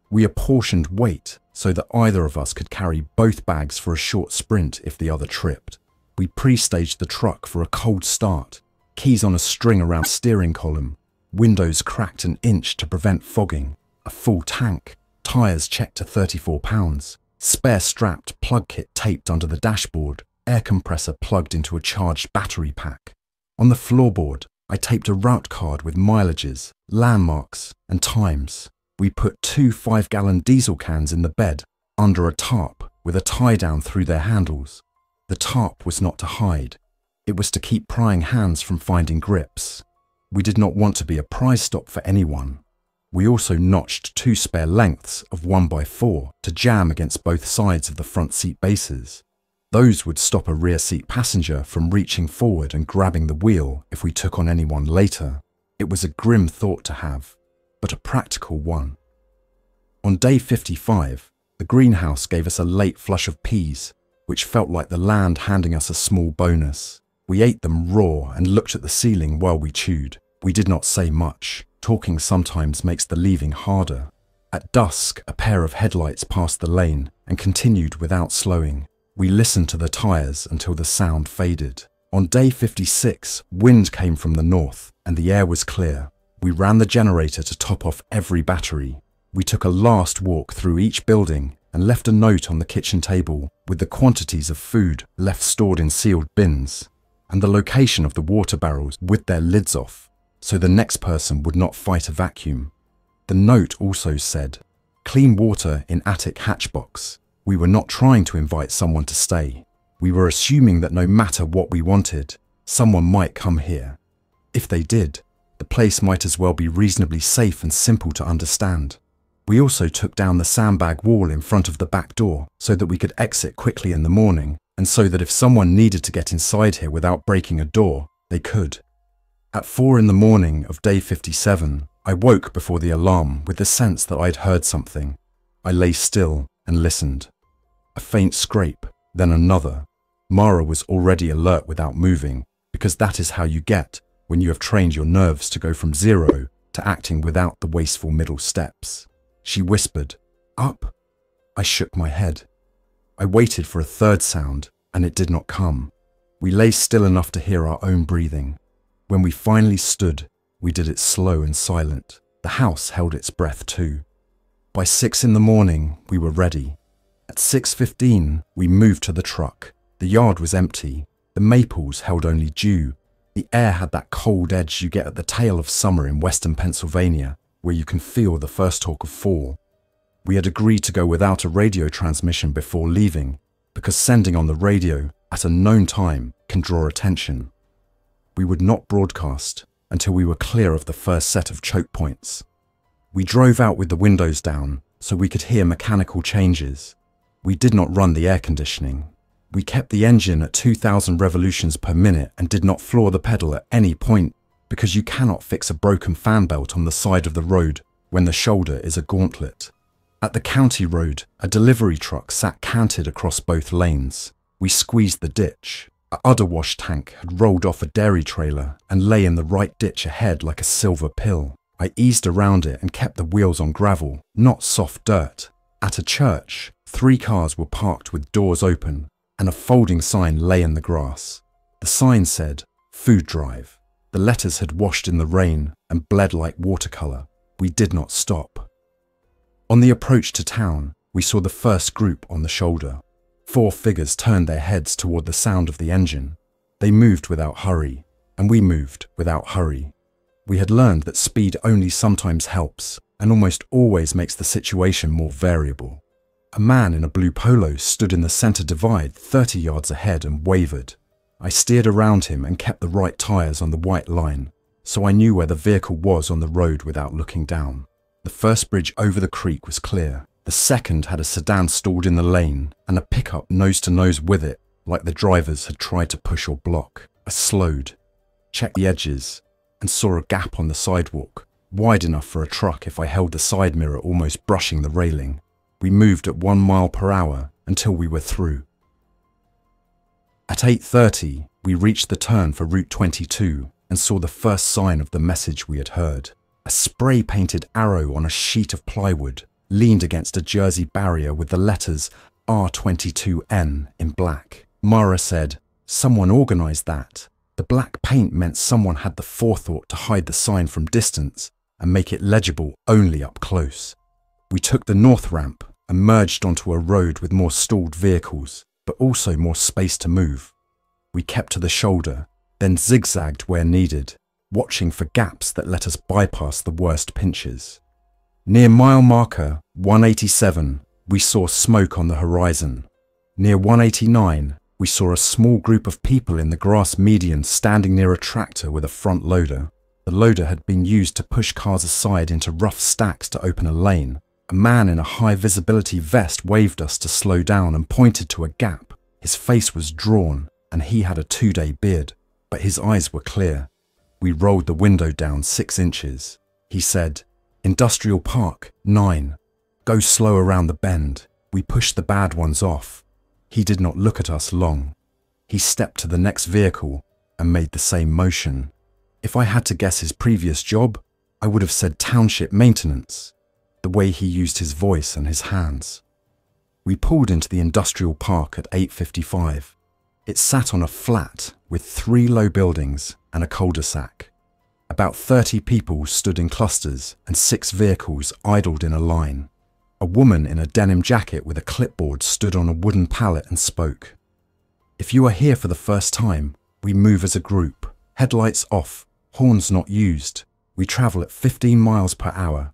Speaker 1: We apportioned weight so that either of us could carry both bags for a short sprint if the other tripped. We pre-staged the truck for a cold start, keys on a string around steering column, windows cracked an inch to prevent fogging, a full tank, tyres checked to 34 pounds, spare strapped plug kit taped under the dashboard, air compressor plugged into a charged battery pack. On the floorboard, I taped a route card with mileages, landmarks, and times. We put 2 5-gallon diesel cans in the bed, under a tarp, with a tie-down through their handles. The tarp was not to hide. It was to keep prying hands from finding grips. We did not want to be a prize stop for anyone. We also notched 2 spare lengths of 1x4 to jam against both sides of the front seat bases. Those would stop a rear seat passenger from reaching forward and grabbing the wheel if we took on anyone later. It was a grim thought to have, but a practical one. On day 55, the greenhouse gave us a late flush of peas, which felt like the land handing us a small bonus. We ate them raw and looked at the ceiling while we chewed. We did not say much. Talking sometimes makes the leaving harder. At dusk, a pair of headlights passed the lane and continued without slowing. We listened to the tyres until the sound faded. On day 56, wind came from the north and the air was clear. We ran the generator to top off every battery. We took a last walk through each building and left a note on the kitchen table with the quantities of food left stored in sealed bins and the location of the water barrels with their lids off, so the next person would not fight a vacuum. The note also said, "Clean water in attic hatchbox." We were not trying to invite someone to stay. We were assuming that no matter what we wanted, someone might come here. If they did, the place might as well be reasonably safe and simple to understand. We also took down the sandbag wall in front of the back door so that we could exit quickly in the morning, and so that if someone needed to get inside here without breaking a door, they could. At 4 in the morning of day 57, I woke before the alarm with the sense that I'd heard something. I lay still and listened. A faint scrape, then another. Mara was already alert without moving, because that is how you get when you have trained your nerves to go from 0 to acting without the wasteful middle steps. She whispered, "Up." I shook my head. I waited for a third sound, and it did not come. We lay still enough to hear our own breathing. When we finally stood, we did it slow and silent. The house held its breath too. By 6 in the morning, we were ready. At 6:15, we moved to the truck. The yard was empty. The maples held only dew. The air had that cold edge you get at the tail of summer in western Pennsylvania, where you can feel the first talk of fall. We had agreed to go without a radio transmission before leaving, because sending on the radio at a known time can draw attention. We would not broadcast until we were clear of the first set of choke points. We drove out with the windows down so we could hear mechanical changes. We did not run the air conditioning. We kept the engine at 2,000 revolutions per minute and did not floor the pedal at any point, because you cannot fix a broken fan belt on the side of the road when the shoulder is a gauntlet. At the county road, a delivery truck sat canted across both lanes. We squeezed the ditch. A udder wash tank had rolled off a dairy trailer and lay in the right ditch ahead like a silver pill. I eased around it and kept the wheels on gravel, not soft dirt. At a church, 3 cars were parked with doors open, and a folding sign lay in the grass. The sign said, "Food Drive." The letters had washed in the rain and bled like watercolour. We did not stop. On the approach to town, we saw the first group on the shoulder. 4 figures turned their heads toward the sound of the engine. They moved without hurry, and we moved without hurry. We had learned that speed only sometimes helps, and almost always makes the situation more variable. A man in a blue polo stood in the centre divide 30 yards ahead and wavered. I steered around him and kept the right tyres on the white line, so I knew where the vehicle was on the road without looking down. The first bridge over the creek was clear. The second had a sedan stalled in the lane and a pickup nose to nose with it, like the drivers had tried to push or block. I slowed, checked the edges, and saw a gap on the sidewalk, wide enough for a truck if I held the side mirror almost brushing the railing. We moved at 1 mile per hour until we were through. At 8:30, we reached the turn for Route 22 and saw the first sign of the message we had heard. A spray-painted arrow on a sheet of plywood leaned against a Jersey barrier with the letters R22N in black. Mara said, "Someone organised that." The black paint meant someone had the forethought to hide the sign from distance and make it legible only up close. We took the north ramp and merged onto a road with more stalled vehicles, but also more space to move. We kept to the shoulder, then zigzagged where needed, watching for gaps that let us bypass the worst pinches. Near mile marker 187, we saw smoke on the horizon. Near 189, we saw a small group of people in the grass median standing near a tractor with a front loader. The loader had been used to push cars aside into rough stacks to open a lane. A man in a high visibility vest waved us to slow down and pointed to a gap. His face was drawn and he had a 2-day beard, but his eyes were clear. We rolled the window down 6 inches. He said, "Industrial Park, 9. Go slow around the bend." We pushed the bad ones off. He did not look at us long. He stepped to the next vehicle and made the same motion. If I had to guess his previous job, I would have said township maintenance, the way he used his voice and his hands. We pulled into the industrial park at 8:55. It sat on a flat with 3 low buildings and a cul-de-sac. About 30 people stood in clusters and 6 vehicles idled in a line. A woman in a denim jacket with a clipboard stood on a wooden pallet and spoke. "If you are here for the first time, we move as a group. Headlights off, horns not used. We travel at 15 miles per hour.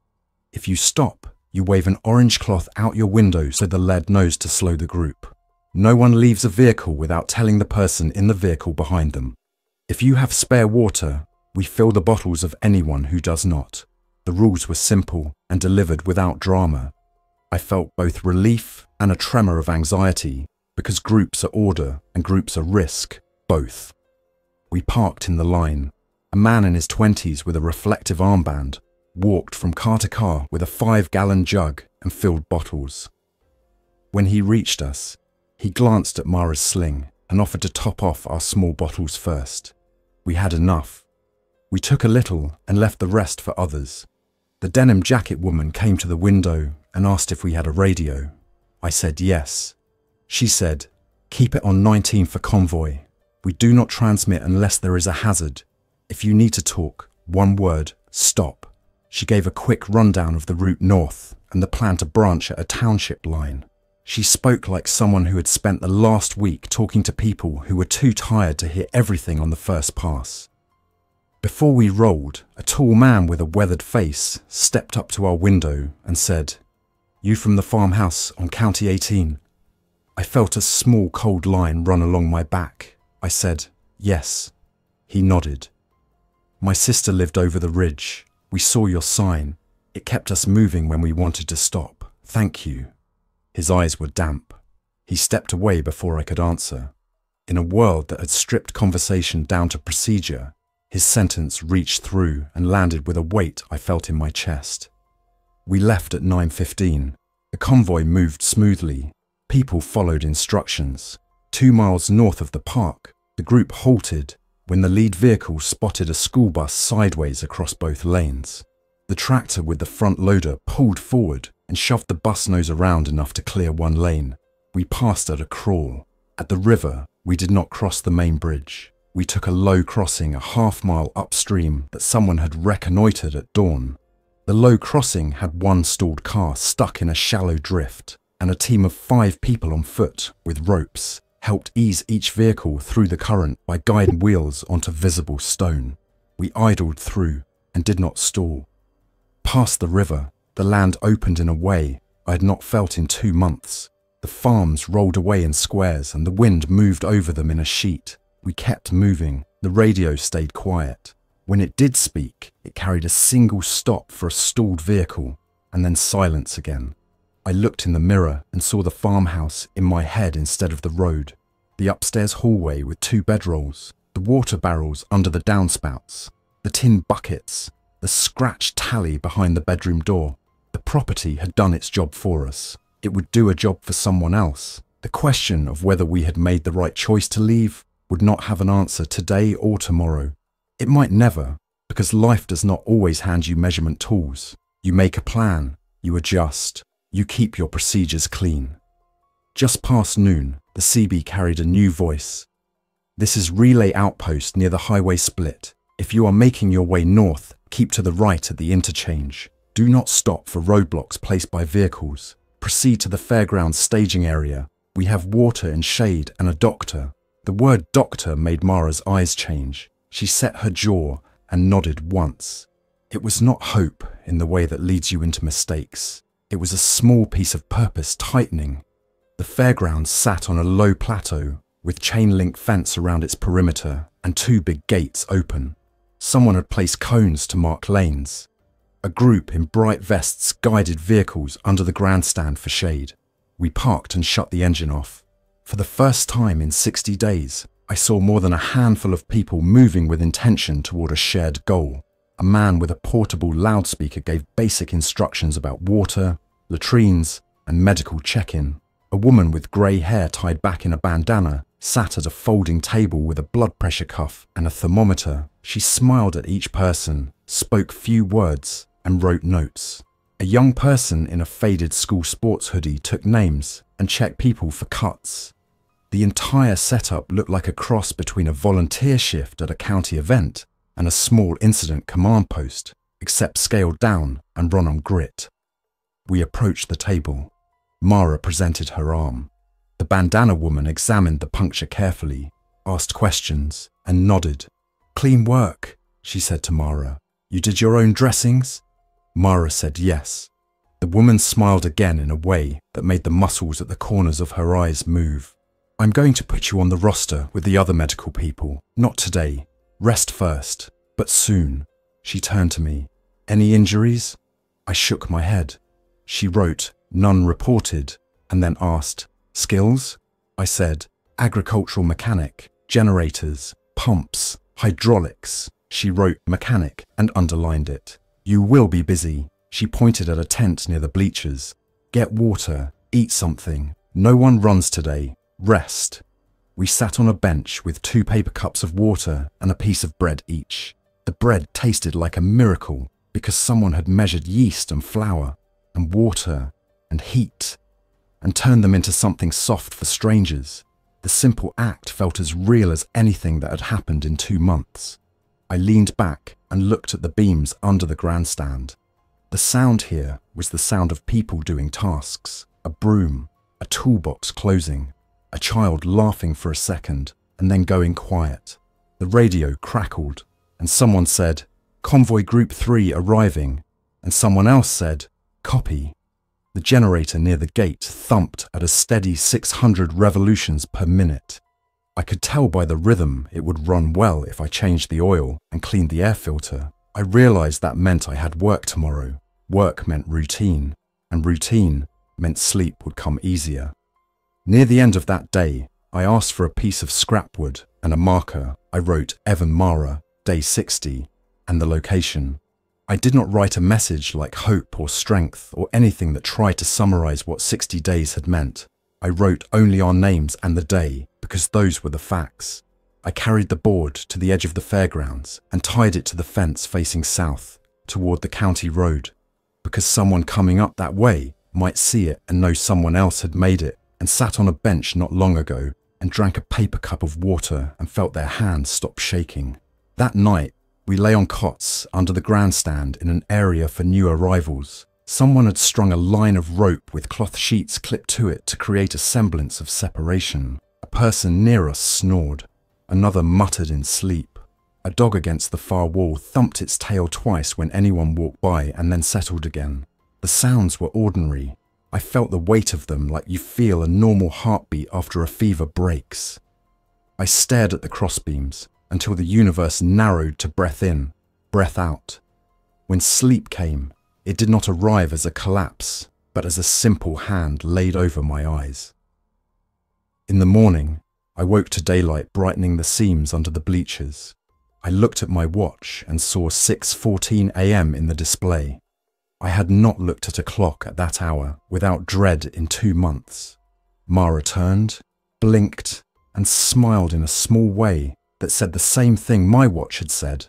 Speaker 1: If you stop, you wave an orange cloth out your window so the lead knows to slow the group. No one leaves a vehicle without telling the person in the vehicle behind them. If you have spare water, we fill the bottles of anyone who does not." The rules were simple and delivered without drama. I felt both relief and a tremor of anxiety, because groups are order and groups are risk, both. We parked in the line. A man in his 20s with a reflective armband walked from car to car with a 5-gallon jug and filled bottles. When he reached us, he glanced at Mara's sling and offered to top off our small bottles first. We had enough. We took a little and left the rest for others. The denim jacket woman came to the window and asked if we had a radio. I said yes. She said, "Keep it on 19 for convoy. We do not transmit unless there is a hazard. If you need to talk, 1 word, stop." She gave a quick rundown of the route north and the plan to branch at a township line. She spoke like someone who had spent the last week talking to people who were too tired to hear everything on the first pass. Before we rolled, a tall man with a weathered face stepped up to our window and said, "You from the farmhouse on County 18? I felt a small cold line run along my back. I said, "Yes." He nodded. "My sister lived over the ridge. We saw your sign. It kept us moving when we wanted to stop. Thank you." His eyes were damp. He stepped away before I could answer. In a world that had stripped conversation down to procedure, his sentence reached through and landed with a weight I felt in my chest. We left at 9:15. The convoy moved smoothly. People followed instructions. 2 miles north of the park, the group halted when the lead vehicle spotted a school bus sideways across both lanes. The tractor with the front loader pulled forward and shoved the bus nose around enough to clear 1 lane. We passed at a crawl. At the river, we did not cross the main bridge. We took a low crossing a half-mile upstream that someone had reconnoitred at dawn. The low crossing had 1 stalled car stuck in a shallow drift, and a team of 5 people on foot with ropes helped ease each vehicle through the current by guiding wheels onto visible stone. We idled through and did not stall. Past the river, the land opened in a way I had not felt in 2 months. The farms rolled away in squares and the wind moved over them in a sheet, We kept moving. The radio stayed quiet. When it did speak, it carried a single stop for a stalled vehicle, and then silence again. I looked in the mirror and saw the farmhouse in my head instead of the road, the upstairs hallway with 2 bedrolls, the water barrels under the downspouts, the tin buckets, the scratched tally behind the bedroom door. The property had done its job for us. It would do a job for someone else. The question of whether we had made the right choice to leave would not have an answer today or tomorrow. It might never, because life does not always hand you measurement tools. You make a plan, you adjust, you keep your procedures clean. Just past noon, the CB carried a new voice. This is Relay Outpost near the highway split. If you are making your way north, keep to the right at the interchange. Do not stop for roadblocks placed by vehicles. Proceed to the fairgrounds staging area. We have water and shade and a doctor. The word doctor made Mara's eyes change. She set her jaw and nodded once. It was not hope in the way that leads you into mistakes. It was a small piece of purpose tightening. The fairgrounds sat on a low plateau with chain-link fence around its perimeter and 2 big gates open. Someone had placed cones to mark lanes. A group in bright vests guided vehicles under the grandstand for shade. We parked and shut the engine off. For the first time in 60 days, I saw more than a handful of people moving with intention toward a shared goal. A man with a portable loudspeaker gave basic instructions about water, latrines, and medical check-in. A woman with grey hair tied back in a bandana sat at a folding table with a blood pressure cuff and a thermometer. She smiled at each person, spoke few words, and wrote notes. A young person in a faded school sports hoodie took names and checked people for cuts. The entire setup looked like a cross between a volunteer shift at a county event and a small incident command post, except scaled down and run on grit. We approached the table. Mara presented her arm. The bandana woman examined the puncture carefully, asked questions, and nodded. "Clean work," she said to Mara. "You did your own dressings?" Mara said yes. The woman smiled again in a way that made the muscles at the corners of her eyes move. "I'm going to put you on the roster with the other medical people. Not today. Rest first, but soon." She turned to me. "Any injuries?" I shook my head. She wrote, "None reported," and then asked, "Skills?" I said, "Agricultural mechanic, generators, pumps, hydraulics." She wrote mechanic and underlined it. "You will be busy." She pointed at a tent near the bleachers. "Get water, eat something. No one runs today. Rest." We sat on a bench with 2 paper cups of water and a piece of bread each. The bread tasted like a miracle because someone had measured yeast and flour and water and heat and turned them into something soft for strangers. The simple act felt as real as anything that had happened in 2 months. I leaned back and looked at the beams under the grandstand. The sound here was the sound of people doing tasks, a broom, a toolbox closing, a child laughing for a second and then going quiet. The radio crackled and someone said, "Convoy Group 3 arriving," and someone else said, "Copy." The generator near the gate thumped at a steady 600 revolutions per minute. I could tell by the rhythm it would run well if I changed the oil and cleaned the air filter. I realized that meant I had work tomorrow. Work meant routine, and routine meant sleep would come easier. Near the end of that day, I asked for a piece of scrap wood and a marker. I wrote Evan Mara, day 60, and the location. I did not write a message like hope or strength or anything that tried to summarize what 60 days had meant. I wrote only our names and the day because those were the facts. I carried the board to the edge of the fairgrounds and tied it to the fence facing south toward the county road because someone coming up that way might see it and know someone else had made it and sat on a bench not long ago and drank a paper cup of water and felt their hands stop shaking. That night, we lay on cots under the grandstand in an area for new arrivals. Someone had strung a line of rope with cloth sheets clipped to it to create a semblance of separation. A person near us snored. Another muttered in sleep. A dog against the far wall thumped its tail twice when anyone walked by and then settled again. The sounds were ordinary. I felt the weight of them like you feel a normal heartbeat after a fever breaks. I stared at the crossbeams until the universe narrowed to breath in, breath out. When sleep came, it did not arrive as a collapse, but as a simple hand laid over my eyes. In the morning, I woke to daylight brightening the seams under the bleachers. I looked at my watch and saw 6:14 a.m. in the display. I had not looked at a clock at that hour without dread in 2 months. Mara turned, blinked, and smiled in a small way that said the same thing my watch had said.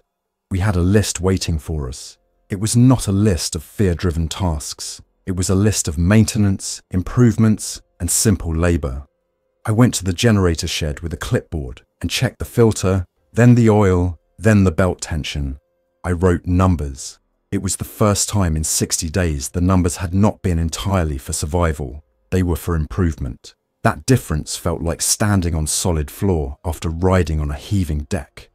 Speaker 1: We had a list waiting for us. It was not a list of fear-driven tasks. It was a list of maintenance, improvements, and simple labour. I went to the generator shed with a clipboard and checked the filter, then the oil, then the belt tension. I wrote numbers. It was the first time in 60 days the numbers had not been entirely for survival. They were for improvement. That difference felt like standing on solid floor after riding on a heaving deck.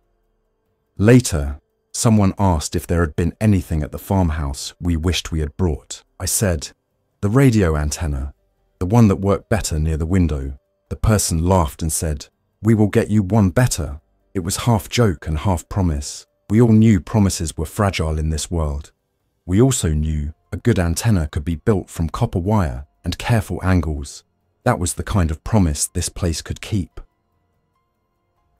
Speaker 1: Later, someone asked if there had been anything at the farmhouse we wished we had brought. I said, the radio antenna, the one that worked better near the window. The person laughed and said, we will get you one better. It was half joke and half promise. We all knew promises were fragile in this world. We also knew a good antenna could be built from copper wire and careful angles. That was the kind of promise this place could keep.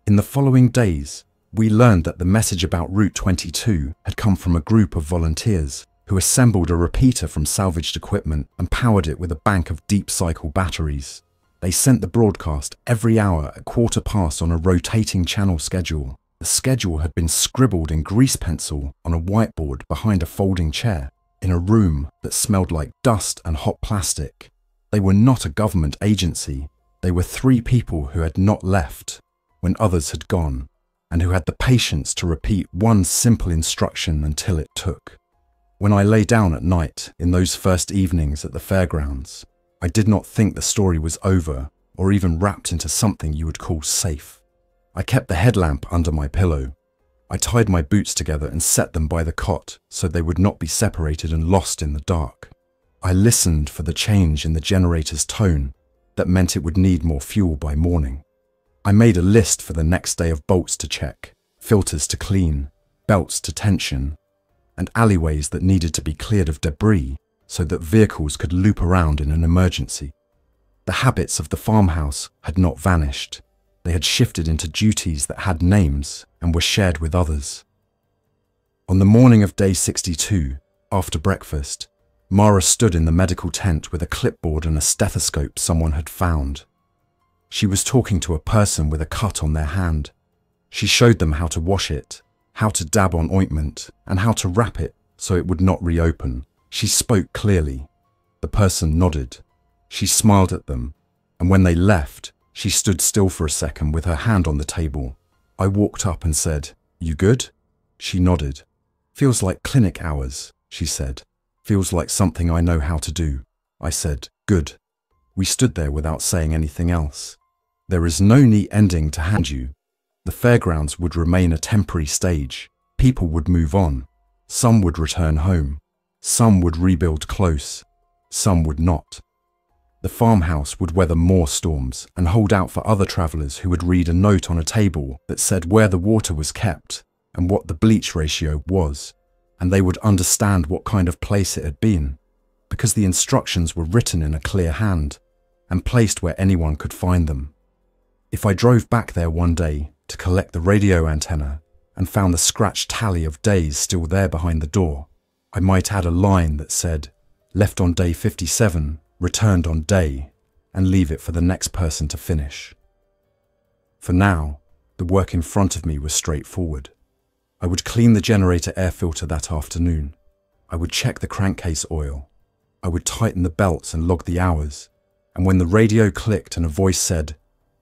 Speaker 1: In the following days, we learned that the message about Route 22 had come from a group of volunteers who assembled a repeater from salvaged equipment and powered it with a bank of deep cycle batteries. They sent the broadcast every hour at 1/4 on a rotating channel schedule. The schedule had been scribbled in grease pencil on a whiteboard behind a folding chair in a room that smelled like dust and hot plastic. They were not a government agency. They were 3 people who had not left when others had gone, and who had the patience to repeat one simple instruction until it took. When I lay down at night in those first evenings at the fairgrounds, I did not think the story was over or even wrapped into something you would call safe. I kept the headlamp under my pillow. I tied my boots together and set them by the cot so they would not be separated and lost in the dark. I listened for the change in the generator's tone that meant it would need more fuel by morning. I made a list for the next day of bolts to check, filters to clean, belts to tension, and alleyways that needed to be cleared of debris so that vehicles could loop around in an emergency. The habits of the farmhouse had not vanished. They had shifted into duties that had names and were shared with others. On the morning of day 62, after breakfast, Mara stood in the medical tent with a clipboard and a stethoscope someone had found. She was talking to a person with a cut on their hand. She showed them how to wash it, how to dab on ointment, and how to wrap it so it would not reopen. She spoke clearly. The person nodded. She smiled at them, and when they left, she stood still for a second with her hand on the table. I walked up and said, "You good?" She nodded. "Feels like clinic hours," she said. "Feels like something I know how to do." I said, "Good." We stood there without saying anything else. There is no neat ending to hand you. The fairgrounds would remain a temporary stage. People would move on. Some would return home. Some would rebuild close. Some would not. The farmhouse would weather more storms and hold out for other travellers who would read a note on a table that said where the water was kept and what the bleach ratio was, and they would understand what kind of place it had been, because the instructions were written in a clear hand and placed where anyone could find them. If I drove back there one day to collect the radio antenna and found the scratched tally of days still there behind the door, I might add a line that said, "Left on day 57, returned on day," and leave it for the next person to finish. For now, the work in front of me was straightforward. I would clean the generator air filter that afternoon. I would check the crankcase oil. I would tighten the belts and log the hours. And when the radio clicked and a voice said,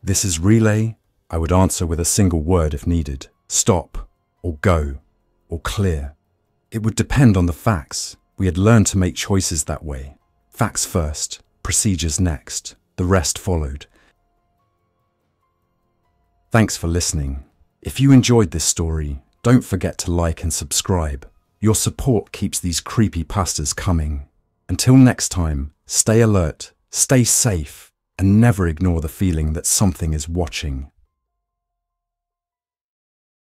Speaker 1: "This is relay," I would answer with a single word if needed: stop, or go, or clear. It would depend on the facts. We had learned to make choices that way. Facts first, procedures next. The rest followed. Thanks for listening. If you enjoyed this story, don't forget to like and subscribe. Your support keeps these creepypastas coming. Until next time, stay alert, stay safe, and never ignore the feeling that something is watching.